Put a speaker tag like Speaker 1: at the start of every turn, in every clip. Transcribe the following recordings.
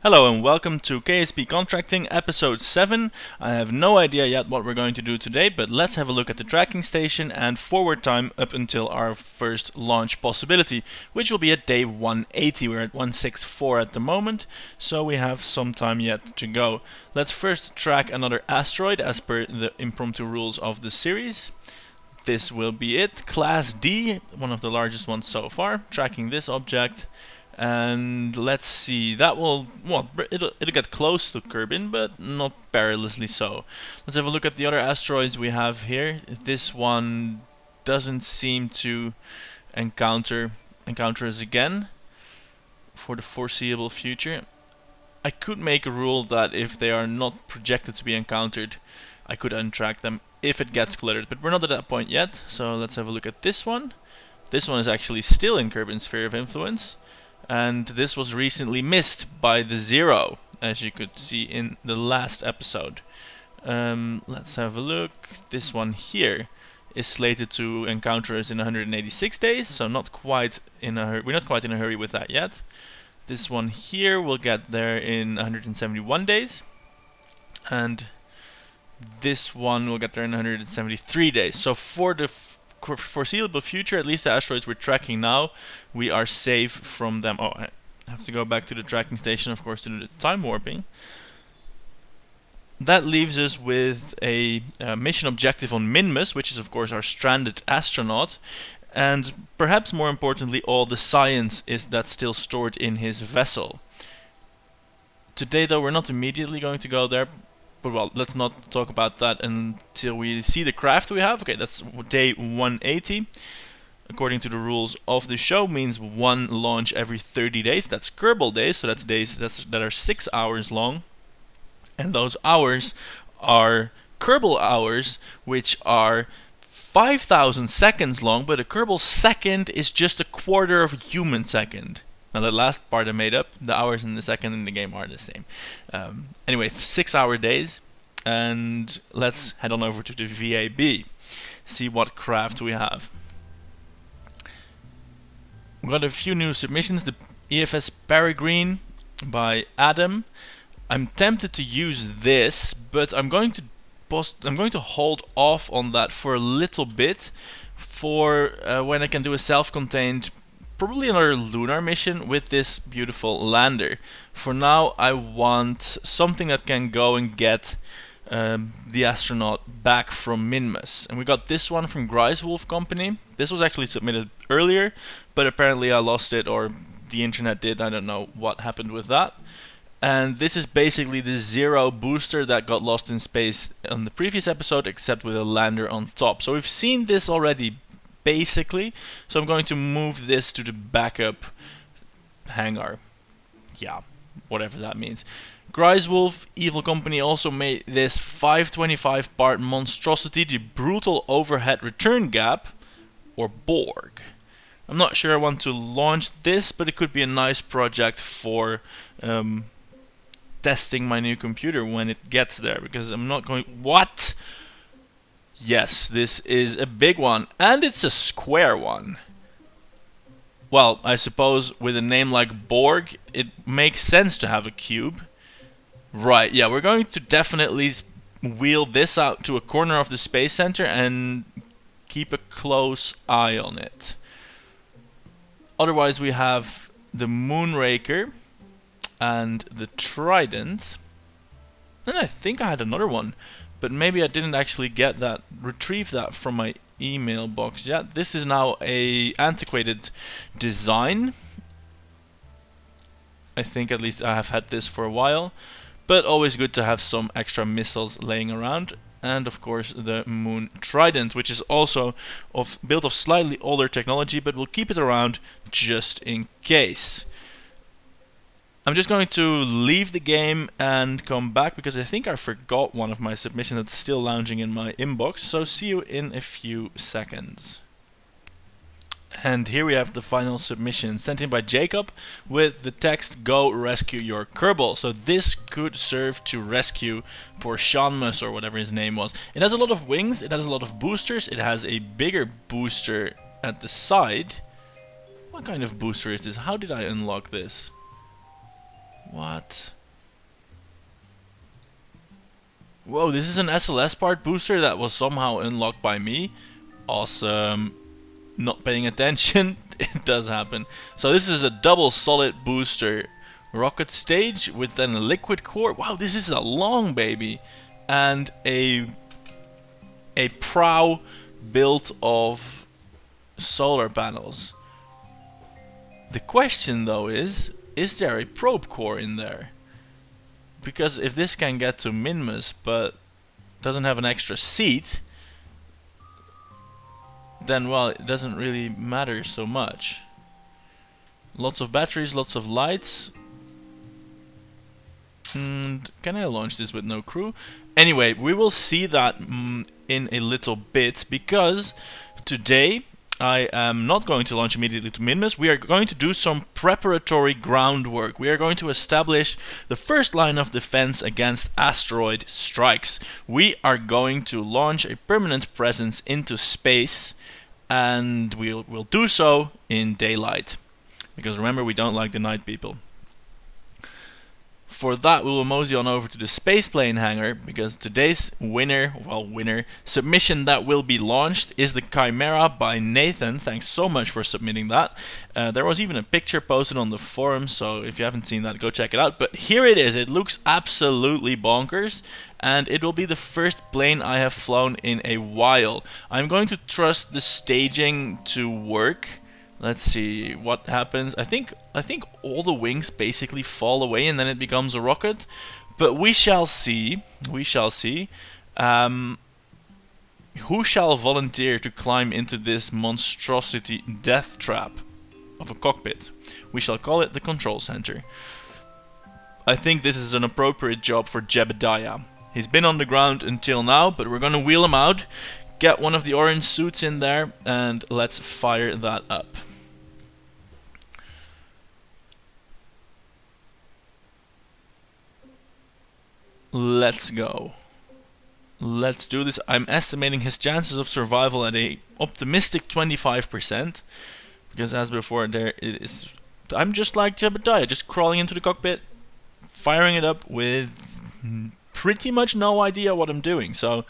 Speaker 1: Hello and welcome to KSP Contracting episode 7. I have no idea yet what we're going to do today, but let's have a look at the tracking station and forward time up until our first launch possibility, which will be at day 180. We're at 164 at the moment, so we have some time yet to go. Let's first track another asteroid as per the impromptu rules of the series. This will be it, Class D, one of the largest ones so far, tracking this object. And let's see, that will, well, it'll get close to Kerbin, but not perilously so. Let's have a look at the other asteroids we have here. This one doesn't seem to encounter us again for the foreseeable future. I could make a rule that if they are not projected to be encountered, I could untrack them if it gets cluttered, but we're not at that point yet. So let's have a look at this one. This one is actually still in Kerbin's sphere of influence. And this was recently missed by the Zero, as you could see in the last episode. Let's have a look. This one here is slated to encounter us in 186 days, so not quite in a hurry. We're not quite in a hurry with that yet. This one here will get there in 171 days, and this one will get there in 173 days. So for the foreseeable future, at least the asteroids we're tracking now, we are safe from them. Oh, I have to go back to the tracking station, of course, to do the time warping. That leaves us with a mission objective on Minmus, which is of course our stranded astronaut, and perhaps more importantly, all the science that's still stored in his vessel. Today, though, we're not immediately going to go there. But well, let's not talk about that until we see the craft we have. Okay, that's day 180. According to the rules of the show, means one launch every 30 days. That's Kerbal days, so that's days that are 6 hours long. And those hours are Kerbal hours, which are 5,000 seconds long, but a Kerbal second is just a quarter of a human second. Now the last part I made up, the hours and the second in the game are the same. Anyway, 6 hour days, and let's head on over to the VAB, see what craft we have. We've got a few new submissions, the EFS Peregrine by Adam. I'm tempted to use this, but I'm going to hold off on that for a little bit for when I can do a self-contained, probably another lunar mission with this beautiful lander. For now, I want something that can go and get the astronaut back from Minmus. And we got this one from Greiswolf Company. This was actually submitted earlier, but apparently I lost it, or the internet did. I don't know what happened with that. And this is basically the Zero booster that got lost in space on the previous episode, except with a lander on top. So we've seen this already, basically, so I'm going to move this to the backup hangar. Yeah, whatever that means. Greiswolf Evil Company also made this 525 part monstrosity, the brutal overhead return gap, or Borg. I'm not sure I want to launch this, but it could be a nice project for testing my new computer when it gets there, because I'm not going... What? Yes, this is a big one, and it's a square one. Well, I suppose with a name like Borg, it makes sense to have a cube. Right, yeah, we're going to definitely wheel this out to a corner of the Space Center and keep a close eye on it. Otherwise, we have the Moonraker and the Trident. And I think I had another one, but maybe I didn't actually retrieve that from my email box yet. This is now a antiquated design. I think at least I have had this for a while, but always good to have some extra missiles laying around. And of course the Moon Trident, which is also built of slightly older technology, but we'll keep it around just in case. I'm just going to leave the game and come back because I think I forgot one of my submissions that's still lounging in my inbox, so see you in a few seconds. And here we have the final submission sent in by Jacob with the text, "Go rescue your Kerbal." So this could serve to rescue poor Seanmus, or whatever his name was. It has a lot of wings, it has a lot of boosters, it has a bigger booster at the side. What kind of booster is this? How did I unlock this? What? Whoa, this is an SLS part booster that was somehow unlocked by me. Awesome. Not paying attention. It does happen. So this is a double solid booster rocket stage with then a liquid core. Wow, this is a long baby. And a prow built of solar panels. The question though is there a probe core in there? Because if this can get to Minmus but doesn't have an extra seat, then well, it doesn't really matter so much. Lots of batteries, lots of lights. And can I launch this with no crew? Anyway, we will see that in a little bit, because today I am not going to launch immediately to Minmus. We are going to do some preparatory groundwork. We are going to establish the first line of defense against asteroid strikes. We are going to launch a permanent presence into space, and we'll do so in daylight. Because remember, we don't like the night people. For that, we will mosey on over to the spaceplane hangar, because today's winner submission that will be launched is the Chimera by Nathan. Thanks so much for submitting that. There was even a picture posted on the forum, so if you haven't seen that, go check it out. But here it is. It looks absolutely bonkers, and it will be the first plane I have flown in a while. I'm going to trust the staging to work. Let's see what happens. I think all the wings basically fall away and then it becomes a rocket. But we shall see. We shall see. Who shall volunteer to climb into this monstrosity death trap of a cockpit? We shall call it the control center. I think this is an appropriate job for Jebediah. He's been on the ground until now, but we're gonna wheel him out, get one of the orange suits in there, and let's fire that up. Let's go. Let's do this. I'm estimating his chances of survival at a optimistic 25%. Because as before, there it is. I'm just like Jebediah, just crawling into the cockpit, firing it up with pretty much no idea what I'm doing. So,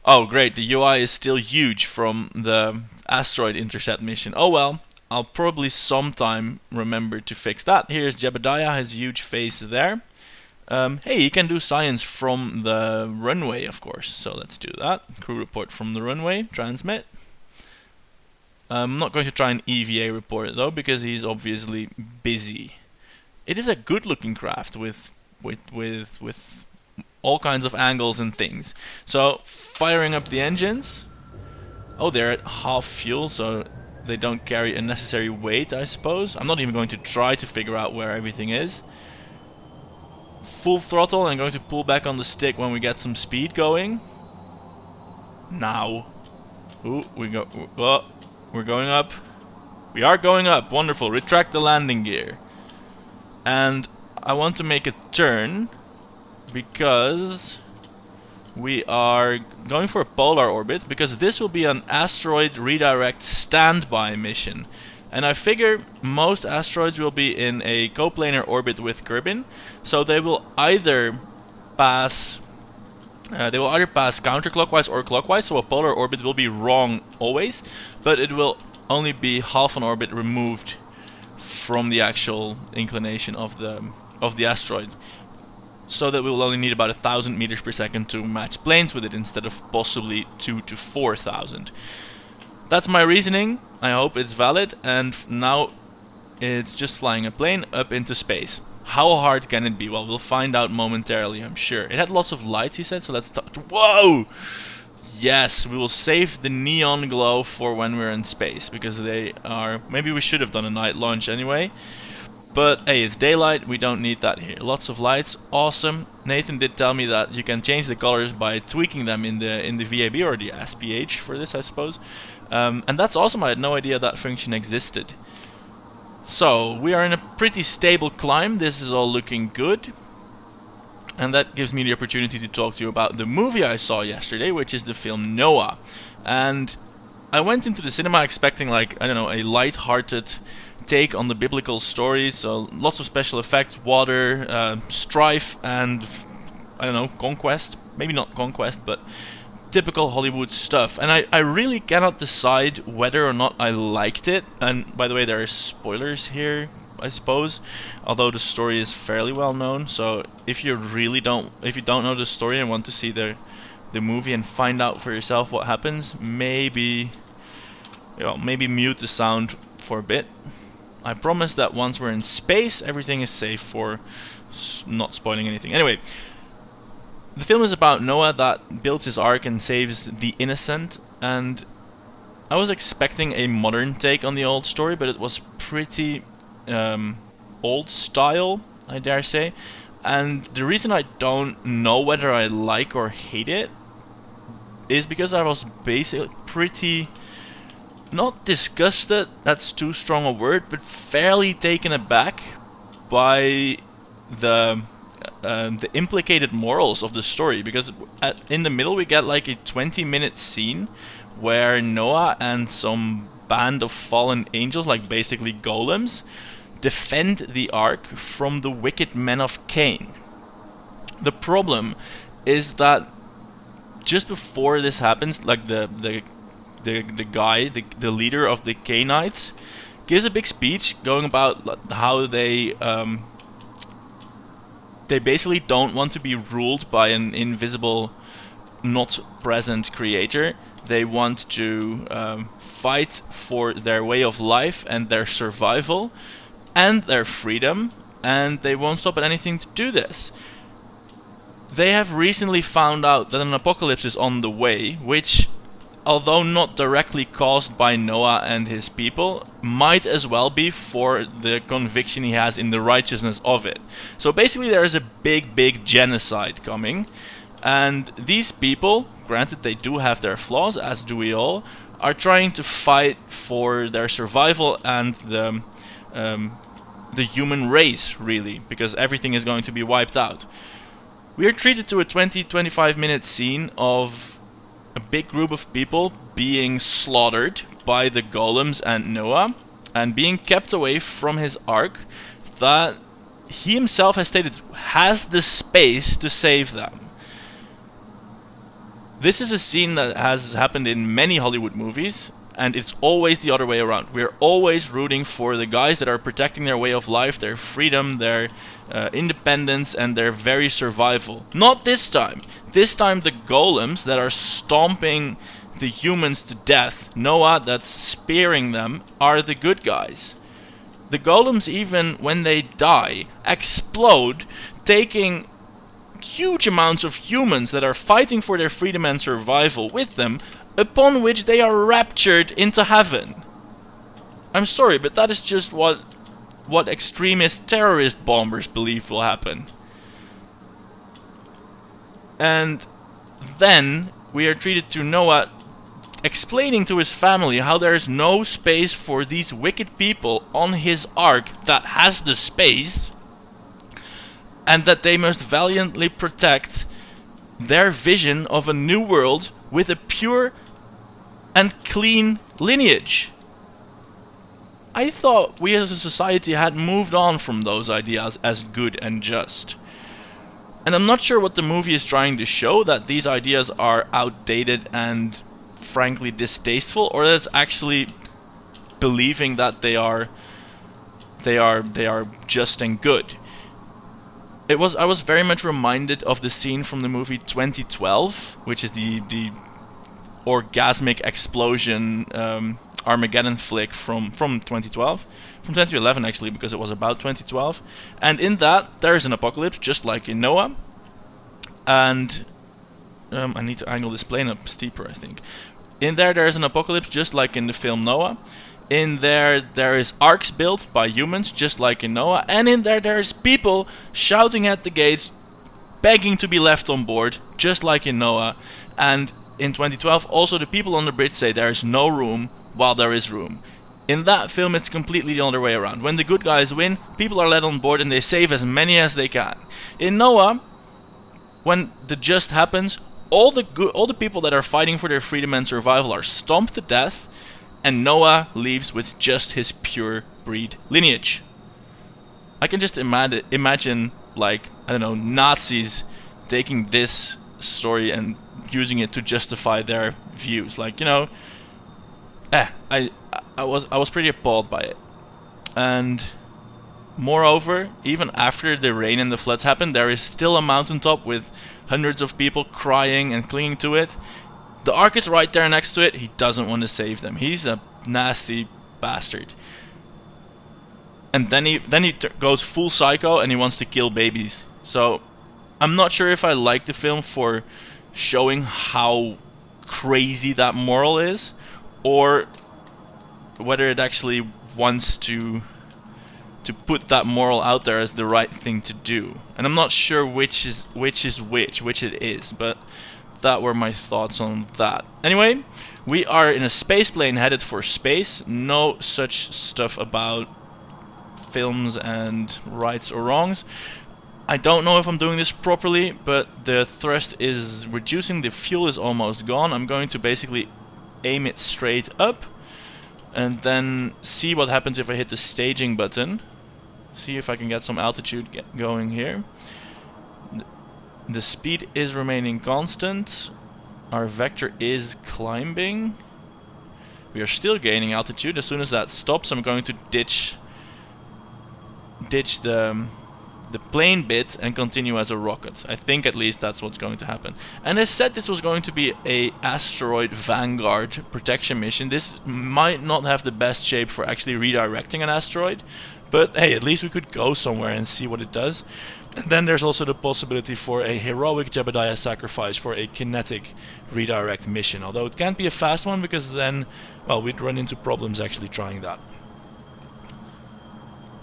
Speaker 1: oh great, the UI is still huge from the asteroid intercept mission. Oh well, I'll probably sometime remember to fix that. Here's Jebediah, his huge face there. Hey, you can do science from the runway, of course. So let's do that. Crew report from the runway. Transmit. I'm not going to try an EVA report though, because he's obviously busy. It is a good-looking craft with all kinds of angles and things. So firing up the engines. Oh, they're at half fuel, so they don't carry unnecessary weight, I suppose. I'm not even going to try to figure out where everything is. Full throttle, and I'm going to pull back on the stick when we get some speed going. Now. Ooh, we're going up. We are going up. Wonderful. Retract the landing gear. And I want to make a turn because we are going for a polar orbit, because this will be an asteroid redirect standby mission. And I figure most asteroids will be in a coplanar orbit with Kerbin, so they will either pass counterclockwise or clockwise. So a polar orbit will be wrong always, but it will only be half an orbit removed from the actual inclination of the asteroid. So that we will only need about 1,000 meters per second to match planes with it, instead of possibly 2,000 to 4,000. That's my reasoning. I hope it's valid, and now it's just flying a plane up into space. How hard can it be? Well, we'll find out momentarily, I'm sure. It had lots of lights, he said, so let's whoa! Yes, we will save the neon glow for when we're in space, because they are... Maybe we should have done a night launch anyway. But hey, it's daylight, we don't need that here. Lots of lights, awesome. Nathan did tell me that you can change the colors by tweaking them in the VAB or the SPH for this, I suppose. And that's awesome, I had no idea that function existed. So, we are in a pretty stable climb, this is all looking good. And that gives me the opportunity to talk to you about the movie I saw yesterday, which is the film Noah. And I went into the cinema expecting, like, I don't know, a light-hearted take on the biblical stories, so lots of special effects, water, strife, and I don't know, conquest. Maybe not conquest, but typical Hollywood stuff. And I really cannot decide whether or not I liked it. And by the way, there are spoilers here, I suppose, although the story is fairly well known. So if you don't know the story and want to see the movie and find out for yourself what happens, maybe mute the sound for a bit. I promise that once we're in space, everything is safe for not spoiling anything. Anyway, the film is about Noah that builds his ark and saves the innocent, and I was expecting a modern take on the old story, but it was pretty old style, I dare say. And the reason I don't know whether I like or hate it is because I was basically pretty, not disgusted, that's too strong a word, but fairly taken aback by the implicated morals of the story, because in the middle we get like a 20-minute scene where Noah and some band of fallen angels, like basically golems, defend the ark from the wicked men of Cain. The problem is that just before this happens, like the guy, the leader of the Cainites, gives a big speech going about how they basically don't want to be ruled by an invisible, not present creator. They want to fight for their way of life and their survival and their freedom, and they won't stop at anything to do this. They have recently found out that an apocalypse is on the way, which, although not directly caused by Noah and his people, might as well be for the conviction he has in the righteousness of it. So basically there is a big genocide coming, and these people, granted they do have their flaws, as do we all, are trying to fight for their survival and the human race, really, because everything is going to be wiped out. We are treated to a 20-25 minute scene of a big group of people being slaughtered by the golems and Noah, and being kept away from his ark that he himself has stated has the space to save them. This is a scene that has happened in many Hollywood movies, and it's always the other way around. We're always rooting for the guys that are protecting their way of life, their freedom, their independence, and their very survival. Not this time. This time the golems that are stomping the humans to death, Noah that's spearing them, are the good guys. The golems, even when they die, explode, taking huge amounts of humans that are fighting for their freedom and survival with them, upon which they are raptured into heaven. I'm sorry, but that is just what extremist terrorist bombers believe will happen. And then we are treated to Noah explaining to his family how there is no space for these wicked people on his ark that has the space, and that they must valiantly protect their vision of a new world with a pure and clean lineage. I thought we as a society had moved on from those ideas as good and just. And I'm not sure what the movie is trying to show, that these ideas are outdated and frankly distasteful, or that it's actually believing that they are just and good. I was very much reminded of the scene from the movie 2012, which is the orgasmic explosion Armageddon flick from 2012, from 2011 actually, because it was about 2012. And in that there is an apocalypse, just like in Noah. And I need to angle this plane up steeper, I think. In there is an apocalypse, just like in the film Noah. In there is arks built by humans, just like in Noah. And in there is people shouting at the gates, begging to be left on board, just like in Noah. And in 2012, also the people on the bridge say there is no room while there is room. In that film, it's completely the other way around. When the good guys win, people are let on board and they save as many as they can. In Noah, when the just happens, all the people that are fighting for their freedom and survival are stomped to death, and Noah leaves with just his pure breed lineage. I can just imagine, like, I don't know, Nazis taking this story and using it to justify their views. Like, you know, I was pretty appalled by it. And moreover, even after the rain and the floods happened, there is still a mountaintop with hundreds of people crying and clinging to it. The Ark is right there next to it. He doesn't want to save them. He's a nasty bastard. And then he goes full psycho and he wants to kill babies. So I'm not sure if I like the film for showing how crazy that moral is, or whether it actually wants to put that moral out there as the right thing to do. And I'm not sure which it is, but that were my thoughts on that. Anyway, we are in a space plane headed for space. No such stuff about films and rights or wrongs. I don't know if I'm doing this properly, but the thrust is reducing, the fuel is almost gone. I'm going to basically aim it straight up and then see what happens if I hit the staging button. See if I can get some altitude going here. The speed is remaining constant. Our vector is climbing. We are still gaining altitude. As soon as that stops, I'm going to ditch the plane bit and continue as a rocket. I think at least that's what's going to happen. And I said this was going to be a asteroid vanguard protection mission. This might not have the best shape for actually redirecting an asteroid, but hey, at least we could go somewhere and see what it does. And then there's also the possibility for a heroic Jebediah sacrifice for a kinetic redirect mission, although it can't be a fast one because then, well, we'd run into problems actually trying that.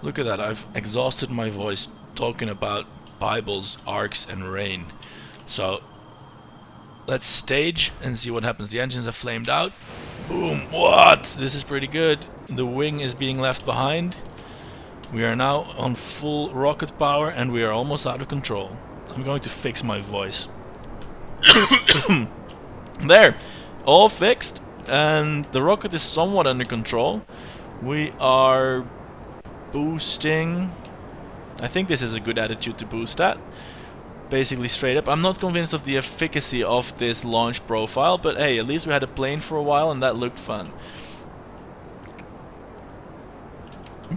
Speaker 1: Look at that, I've exhausted my voice talking about Bibles, arcs and rain. So let's stage and see what happens. The engines have flamed out. Boom, what? This is pretty good. The wing is being left behind. We are now on full rocket power and we are almost out of control. I'm going to fix my voice. There, all fixed, and the rocket is somewhat under control. We are boosting. I think this is a good attitude to boost at. Basically straight up. I'm not convinced of the efficacy of this launch profile, but hey, at least we had a plane for a while and that looked fun.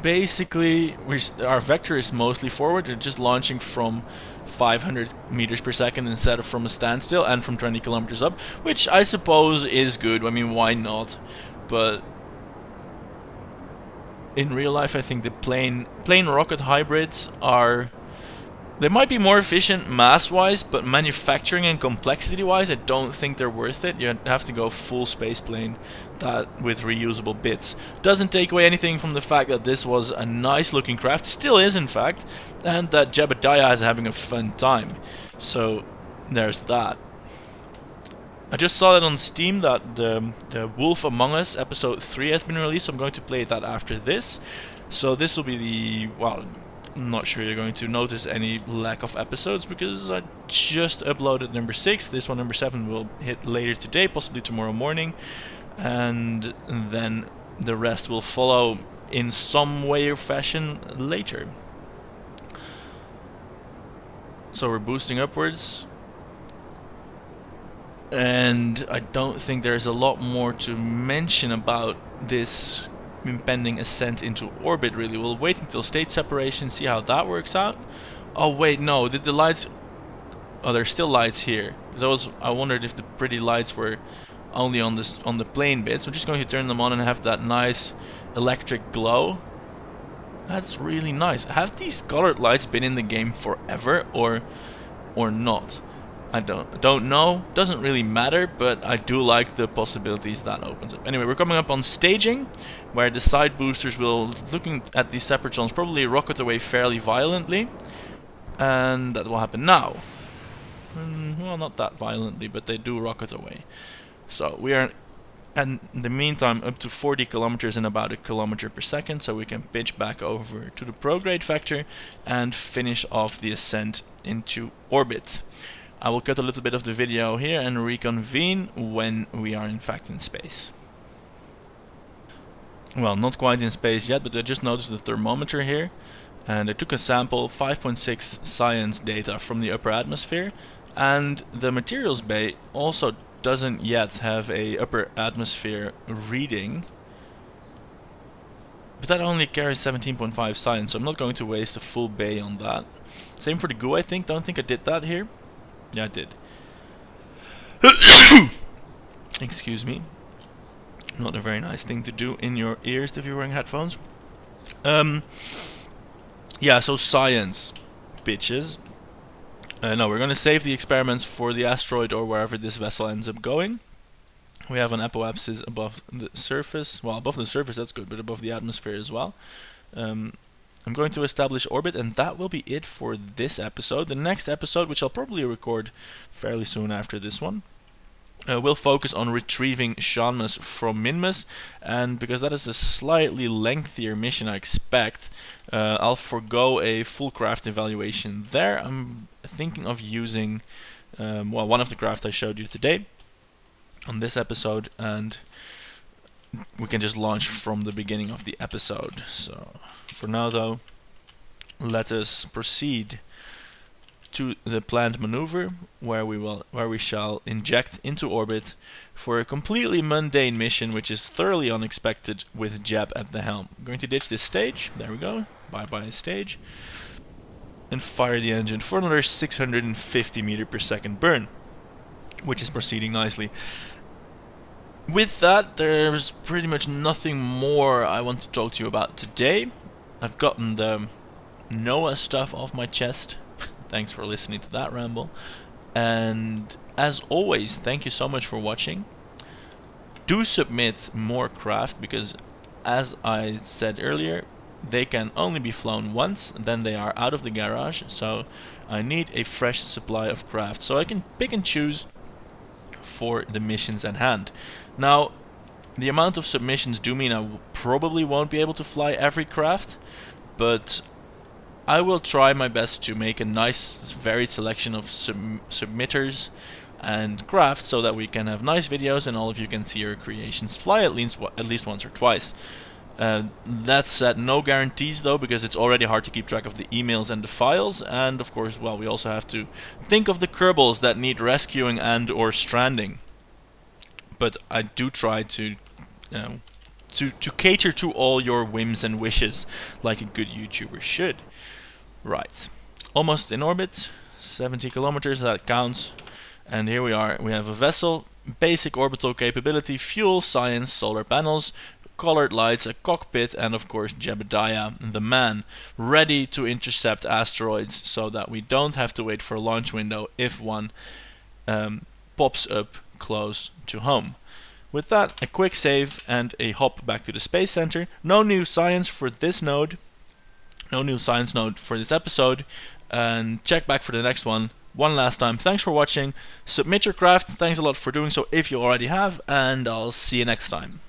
Speaker 1: Basically, our vector is mostly forward. We're just launching from 500 meters per second instead of from a standstill, and from 20 kilometers up, which I suppose is good. I mean, why not? But in real life, I think the plane rocket hybrids are, they might be more efficient mass-wise, but manufacturing and complexity-wise, I don't think they're worth it. You have to go full space plane that with reusable bits. Doesn't take away anything from the fact that this was a nice-looking craft, still is in fact, and that Jebediah is having a fun time. So there's that. I just saw that on Steam that the Wolf Among Us episode 3 has been released, so I'm going to play that after this. So this will be the, well, I'm not sure you're going to notice any lack of episodes because I just uploaded number 6. This one, number 7, will hit later today, possibly tomorrow morning. And then the rest will follow in some way or fashion later. So we're boosting upwards. And I don't think there's a lot more to mention about this impending ascent into orbit, really. We'll wait until state separation, see how that works out. Oh wait, no, did the lights... Oh, there's still lights here. Because I wondered if the pretty lights were only on the plane bits. I'm just going to turn them on and have that nice electric glow. That's really nice. Have these colored lights been in the game forever or not? I don't know. Doesn't really matter, but I do like the possibilities that opens up. Anyway, we're coming up on staging, where the side boosters will, looking at these separatrons, probably rocket away fairly violently, and that will happen now. Well, not that violently, but they do rocket away. So we are, in the meantime, up to 40 kilometers in about 1 kilometer per second, so we can pitch back over to the prograde vector and finish off the ascent into orbit. I will cut a little bit of the video here and reconvene when we are in fact in space. Well, not quite in space yet, but I just noticed the thermometer here. and I took a sample, 5.6 science data from the upper atmosphere, and the materials bay also doesn't yet have a upper atmosphere reading, but that only carries 17.5 science, so I'm not going to waste a full bay on that. Same for the goo, I think. Don't think I did that here. Yeah, I did. Excuse me. Not a very nice thing to do in your ears if you're wearing headphones. Yeah, so science, bitches. No, we're going to save the experiments for the asteroid or wherever this vessel ends up going. We have an apoapsis above the surface. Well, above the surface, that's good, but above the atmosphere as well. I'm going to establish orbit, and that will be it for this episode. The next episode, which I'll probably record fairly soon after this one, we'll focus on retrieving Shanmus from Minmus, and because that is a slightly lengthier mission I expect, I'll forgo a full craft evaluation there. I'm thinking of using well, one of the craft I showed you today on this episode, and we can just launch from the beginning of the episode. So for now though, let us proceed to the planned maneuver, where we shall inject into orbit for a completely mundane mission, which is thoroughly unexpected with Jeb at the helm. I'm going to ditch this stage. There we go. Bye bye stage. And fire the engine for another 650 meter per second burn, which is proceeding nicely. With that, there's pretty much nothing more I want to talk to you about today. I've gotten the NOAA stuff off my chest. Thanks for listening to that ramble. And as always, thank you so much for watching. Do submit more craft, because as I said earlier, they can only be flown once, then they are out of the garage. So I need a fresh supply of craft so I can pick and choose for the missions at hand. Now, the amount of submissions do mean I probably won't be able to fly every craft, but I will try my best to make a nice varied selection of submitters and craft so that we can have nice videos and all of you can see your creations fly at least once or twice. That's at no guarantees though, because it's already hard to keep track of the emails and the files, and of course, well, we also have to think of the Kerbals that need rescuing and or stranding. But I do try to cater to all your whims and wishes, like a good YouTuber should. Right, almost in orbit, 70 kilometers, that counts. And here we are, we have a vessel, basic orbital capability, fuel, science, solar panels, colored lights, a cockpit, and of course Jebediah, the man, ready to intercept asteroids so that we don't have to wait for a launch window if one pops up close to home. With that, a quick save and a hop back to the Space Center. No new science for this node. No new science node for this episode. And check back for the next one. One last time, thanks for watching. Submit your craft. Thanks a lot for doing so if you already have. And I'll see you next time.